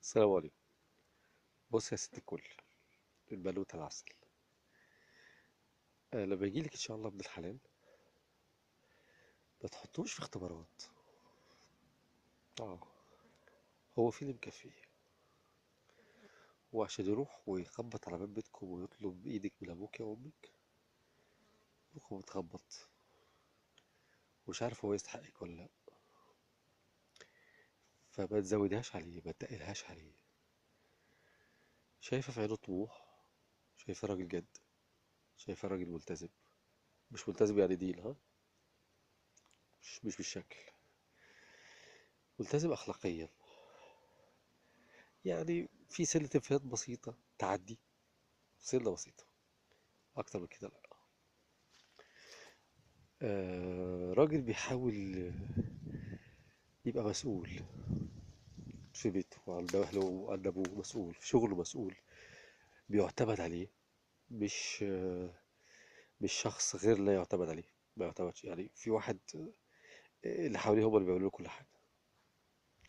السلام عليكم. بص يا ست الكل، البنوتة العسل. لما يجيلك ان شاء الله ابن الحلال، ما تحطوش في اختبارات. اه، هو في اللي مكفيه، وعشان يروح ويخبط على باب بيتكم ويطلب ايدك من ابوك يا امك، مخه متخبط، ومش عارف هو يستحقك ولا لا. فما تزودهاش عليه، ما تقلهاش عليه. شايفه في عينه طموح، شايفه راجل جد، شايفه راجل ملتزم. مش ملتزم يعني دين، ها، مش بالشكل. ملتزم اخلاقيا، يعني في سنة انفلات بسيطة تعدي، سنة بسيطة، أكتر من كده لا. راجل بيحاول يبقى مسؤول في بيته وعند أهله وعند أبوه، مسؤول في شغله، مسؤول بيعتمد عليه. مش مش شخص غير لا يعتمد عليه، ما يعتمدش. يعني في واحد اللي حواليه هم اللي بيعملوا له كل حاجة،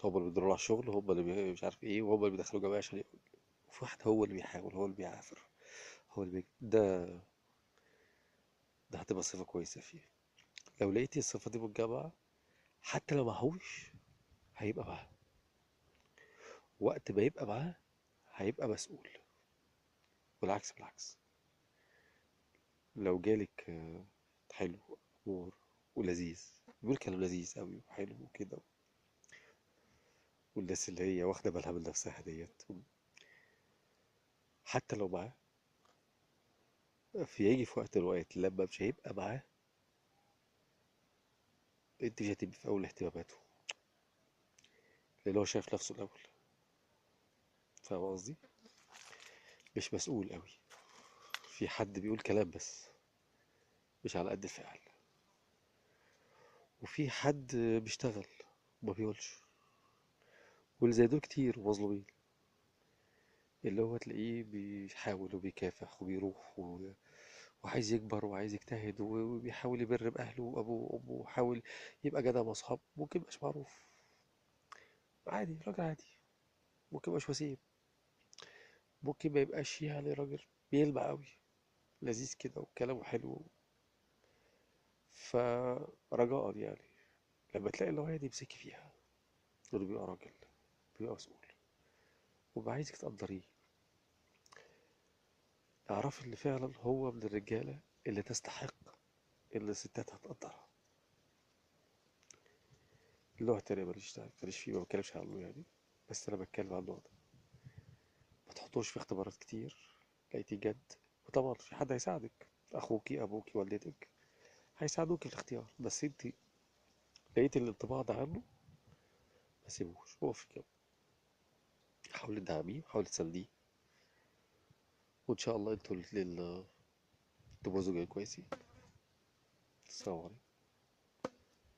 هم اللي بيدوروا له على الشغل، هم اللي مش عارف ايه، وهم اللي بيدخلوا جماعة عشان وفي واحد هو اللي بيحاول، هو اللي بيعافر، هو اللي ده هتبقى صفة كويسة فيه. لو لقيتي الصفة دي بالجامعة، حتى لو معهوش هيبقى معاه. وقت ما يبقى معاه هيبقى مسؤول، والعكس بالعكس. لو جالك حلو، أمور، ولذيذ، بيقول كلام لذيذ أوي وحلو وكده، والناس اللي هي واخدة بالها من نفسها ديت، حتى لو معاه، يجي في وقت من الأوقات لما مش هيبقى معاه، انت مش هتبقي في أول اهتماماته، لأن هو شايف نفسه الأول. فاهم قصدي؟ مش مسؤول أوي. في حد بيقول كلام بس مش على قد الفعل، وفي حد بيشتغل وما بيقولش. واللي زي دول كتير ومظلومين، اللي هو تلاقيه بيحاول وبيكافح وبيروح وعايز يكبر وعايز يجتهد وبيحاول يبر بأهله وأبوه وأمه، ويحاول يبقى جدع مع أصحابه. ممكن ميبقاش معروف، عادي، راجل عادي. ممكن ميبقاش وسيم، ممكن ما يبقاش يعني راجل بيلمع قوي، لذيذ كده وكلامه حلو. فرجاء يعني، لما تلاقي النوعية دي امسكي فيها، دول بيبقى راجل، بيبقى مسؤول، وبقى عايزك تقدريه. اعرف ان فعلا هو من الرجالة اللي تستحق ان الستات هتقدرها. اللي هو التاني ماليش فيه، ما بتكلمش عنه يعني، بس انا بتكلم عن النوع ده. ما تحطوش في اختبارات كتير، لقيتي جد. وطبعا في حد هيساعدك، اخوكي، ابوكي، والدتك، هيساعدوك في الاختيار. بس انت لقيتي الانطباع ده عنه، ما سيبوش هو في كده. حاولي تدعميه، حاولي تسانديه، وان شاء الله انتوا الاتنين تبقوا زوجين كويسين. السلام عليكم.